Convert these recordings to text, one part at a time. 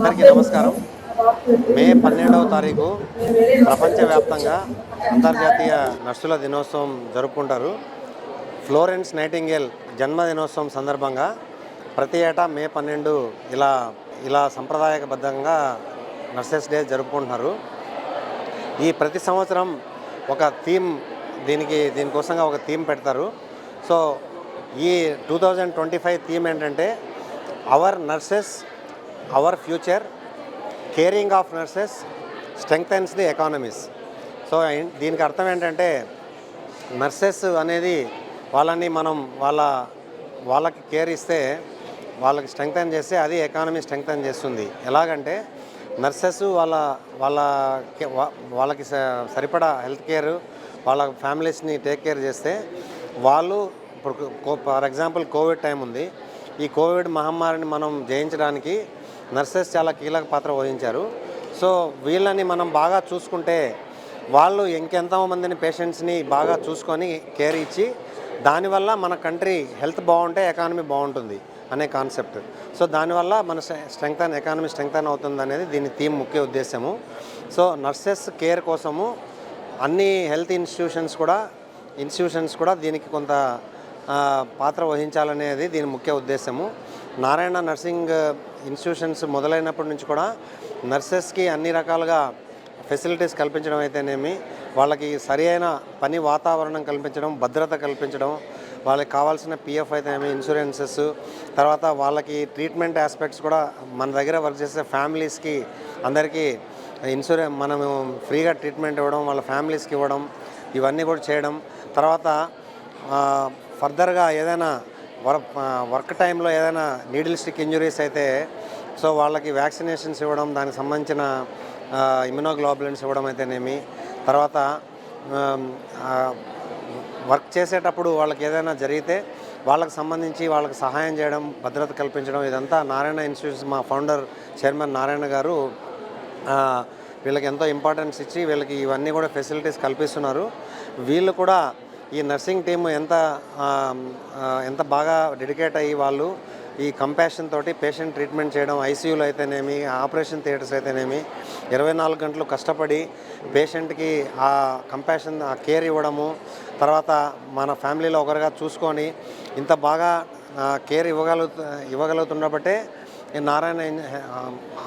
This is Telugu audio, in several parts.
అందరికీ నమస్కారం. మే 12వ తారీఖు ప్రపంచవ్యాప్తంగా అంతర్జాతీయ నర్సుల దినోత్సవం జరుపుకుంటారు. ఫ్లోరెన్స్ నైటింగేల్ జన్మదినోత్సవం సందర్భంగా ప్రతి ఏటా మే 12 ఇలా ఇలా సంప్రదాయబద్ధంగా నర్సెస్ డే జరుపుకుంటున్నారు. ఈ ప్రతి సంవత్సరం ఒక థీమ్ దీనికోసంగా ఒక థీమ్ పెడతారు. సో ఈ 2025 థీమ్ ఏంటంటే our nurses our future, caring of nurses strengthens the economies. So దీనికి అర్థం ఏంటంటే నర్సెస్ అనేది మనం వాళ్ళకి కేర్ ఇస్తే, వాళ్ళకి స్ట్రెంగ్థెన్ చేస్తే అది ఎకానమీ స్ట్రెంగ్థెన్ చేస్తుంది. ఎలాగంటే నర్సెస్ వాళ్ళకి సరిపడా హెల్త్ కేర్, వాళ్ళ ఫ్యామిలీస్ని టేక్ కేర్ చేస్తే వాళ్ళు ఇప్పుడు ఫర్ ఎగ్జాంపుల్ కోవిడ్ టైం ఉంది. ఈ కోవిడ్ మహమ్మారిని మనం జయించడానికి నర్సెస్ చాలా కీలక పాత్ర వహించారు. సో వీళ్ళని మనం బాగా చూసుకుంటే వాళ్ళు ఇంకెంతో మందిని పేషెంట్స్ని బాగా చూసుకొని కేర్ ఇచ్చి, దానివల్ల మన కంట్రీ హెల్త్ బాగుంటే ఎకానమీ బాగుంటుంది అనే కాన్సెప్ట్. సో దానివల్ల మన ఎకానమీ స్ట్రెంగ్తన్ అవుతుంది అనేది దీని థీమ్ ముఖ్య ఉద్దేశము. సో నర్సెస్ కేర్ కోసము అన్ని హెల్త్ ఇన్స్టిట్యూషన్స్ కూడా దీనికి కొంత పాత్ర వహించాలనేది దీని ముఖ్య ఉద్దేశము. నారాయణ నర్సింగ్ ఇన్స్టిట్యూషన్స్ మొదలైనప్పటి నుంచి కూడా నర్సెస్కి అన్ని రకాలుగా ఫెసిలిటీస్ కల్పించడం అయితేనేమి, వాళ్ళకి సరి అయిన పని వాతావరణం కల్పించడం, భద్రత కల్పించడం, వాళ్ళకి కావాల్సిన పిఎఫ్ అయితేనేమి, ఇన్సూరెన్సెస్, తర్వాత వాళ్ళకి ట్రీట్మెంట్ ఆస్పెక్ట్స్ కూడా మన దగ్గర వర్క్ చేసే ఫ్యామిలీస్కి అందరికీ మనము ఫ్రీగా ట్రీట్మెంట్ ఇవ్వడం, వాళ్ళ ఫ్యామిలీస్కి ఇవ్వడం, ఇవన్నీ కూడా చేయడం. తర్వాత ఫర్దర్గా ఏదైనా వర్క్ టైంలో ఏదైనా నీడిల్ స్టిక్ ఇంజురీస్ అయితే సో వాళ్ళకి వ్యాక్సినేషన్స్ ఇవ్వడం, దానికి సంబంధించిన ఇమ్యునోగ్లోబులిన్స్ ఇవ్వడం అయితేనేమి, తర్వాత వర్క్ చేసేటప్పుడు వాళ్ళకి ఏదైనా జరిగితే వాళ్ళకి సంబంధించి వాళ్ళకి సహాయం చేయడం, భద్రత కల్పించడం, ఇదంతా నారాయణ ఇన్స్టిట్యూట్స్ మా ఫౌండర్ చైర్మన్ నారాయణ గారు వీళ్ళకి ఎంతో ఇంపార్టెన్స్ ఇచ్చి వీళ్ళకి ఇవన్నీ కూడా ఫెసిలిటీస్ కల్పిస్తున్నారు. వీళ్ళు కూడా ఈ నర్సింగ్ టీమ్ ఎంత బాగా డెడికేట్ అయ్యి వాళ్ళు ఈ కంపాషన్ తోటి పేషెంట్ ట్రీట్మెంట్ చేయడం, ఐసీయూలు అయితేనేమి, ఆపరేషన్ థియేటర్స్ అయితేనేమి 24 గంటలు కష్టపడి పేషెంట్కి ఆ కంపాషన్, ఆ కేర్ ఇవ్వడము, తర్వాత మన ఫ్యామిలీలో ఒకరిగా చూసుకొని ఇంత బాగా కేర్ ఇవ్వగలుగుతున్నబట్టే నారాయణ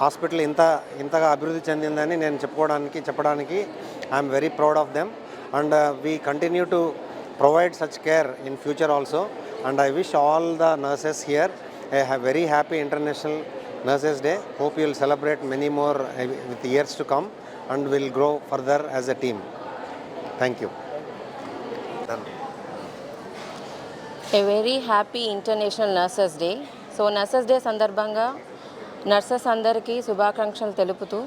హాస్పిటల్ ఇంతగా అభివృద్ధి చెందిందని నేను చెప్పడానికి I'm very proud of them. And we continue to provide such care in future also, and I wish all the nurses here a very happy International Nurses Day. Hope you will celebrate many more with years to come and will grow further as a team. Thank you. A very happy International Nurses Day. So nurses day సందర్భంగా నర్సెస్ అందరికీ శుభాకాంక్షలు తెలుపుతూ,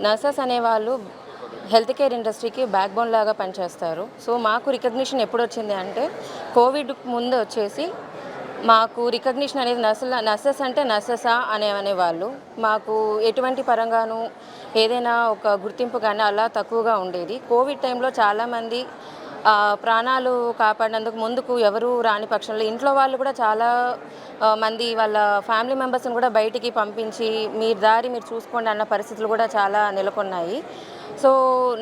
నర్సెస్ అనేవాళ్ళు హెల్త్ కేర్ ఇండస్ట్రీకి బ్యాక్ బోన్ లాగా పనిచేస్తారు. సో మాకు రికగ్నిషన్ ఎప్పుడు వచ్చింది అంటే కోవిడ్ ముందు వచ్చేసి మాకు రికగ్నిషన్ అనేది నర్సెస్ అంటే నర్సెసా అనేవాళ్ళు. మాకు ఎటువంటి పరంగాను ఏదైనా ఒక గుర్తింపు కానీ అలా తక్కువగా ఉండేది. కోవిడ్ టైంలో చాలామంది ప్రాణాలు కాపాడినందుకు ముందుకు ఎవరు రాని పక్షంలో ఇంట్లో వాళ్ళు కూడా చాలా మంది వాళ్ళ ఫ్యామిలీ మెంబర్స్ని కూడా బయటికి పంపించి మీరు చూసుకోండి అన్న పరిస్థితులు కూడా చాలా నెలకొన్నాయి. సో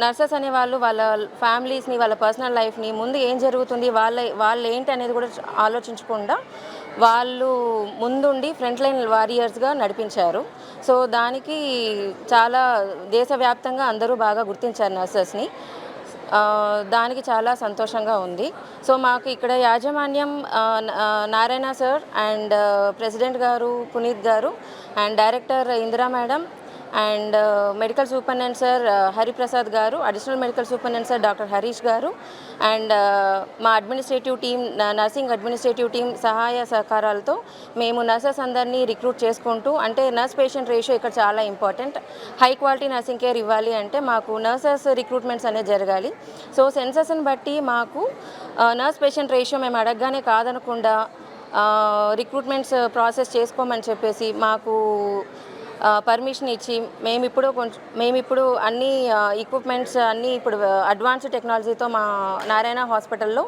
నర్సెస్ అనేవాళ్ళు వాళ్ళ ఫ్యామిలీస్ని, వాళ్ళ పర్సనల్ లైఫ్ని, ముందు ఏం జరుగుతుంది, వాళ్ళు ఏంటి అనేది కూడా ఆలోచించకుండా వాళ్ళు ముందుండి ఫ్రంట్ లైన్ వారియర్స్గా నడిపించారు. సో దానికి చాలా దేశవ్యాప్తంగా అందరూ బాగా గుర్తించారు నర్సెస్ని. దానికి చాలా సంతోషంగా ఉంది. సో మాకు ఇక్కడ యాజమాన్యం నారాయణ సార్ అండ్ ప్రెసిడెంట్ గారు పునీత్ గారు and director Indira madam and medical superintendent sir Hariprasad గారు, additional medical superintendent sir doctor Harish గారు అండ్ మా administrative team, nursing administrative team సహాయ సహకారాలతో మేము నర్సెస్ అందరినీ రిక్రూట్ చేసుకుంటూ, అంటే నర్స్ పేషెంట్ రేషియో ఇక్కడ చాలా important. High quality nursing care ఇవ్వాలి అంటే మాకు నర్సెస్ రిక్రూట్మెంట్స్ అనేది జరగాలి. సో సెన్సస్ని బట్టి మాకు నర్స్ పేషెంట్ రేషియో మేము అడగగానే కాదనకుండా రిక్రూట్మెంట్స్ ప్రాసెస్ చేసుకోమని చెప్పేసి మాకు పర్మిషన్ ఇచ్చి మేమిప్పుడు అన్ని ఎక్విప్మెంట్స్ అన్నీ ఇప్పుడు అడ్వాన్స్డ్ టెక్నాలజీతో మా నారాయణ హాస్పిటల్లో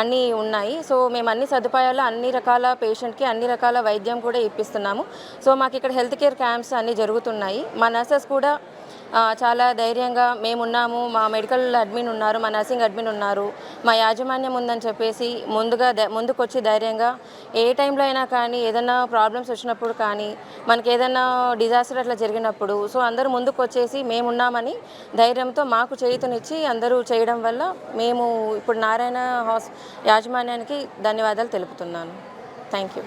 అన్నీ ఉన్నాయి. సో మేము అన్ని సదుపాయాలు అన్ని రకాల పేషెంట్కి అన్ని రకాల వైద్యం కూడా ఇప్పిస్తున్నాము. సో మాకు ఇక్కడ హెల్త్ కేర్ క్యాంప్స్ అన్నీ జరుగుతున్నాయి. మా నర్సెస్ కూడా చాలా ధైర్యంగా మేమున్నాము, మా మెడికల్ అడ్మిన్ ఉన్నారు, మా నర్సింగ్ అడ్మిన్ ఉన్నారు, మా యాజమాన్యం ఉందని చెప్పేసి ముందుకొచ్చి ధైర్యంగా ఏ టైంలో అయినా కానీ ఏదైనా ప్రాబ్లమ్స్ వచ్చినప్పుడు కానీ మనకి ఏదైనా డిజాస్టర్ అట్లా జరిగినప్పుడు సో అందరూ ముందుకు వచ్చేసి మేమున్నామని ధైర్యంతో మాకు చేయూతనిచ్చి అందరూ చేయడం వల్ల మేము ఇప్పుడు నారాయణ యాజమాన్యానికి ధన్యవాదాలు తెలుపుతున్నాను. Thank you.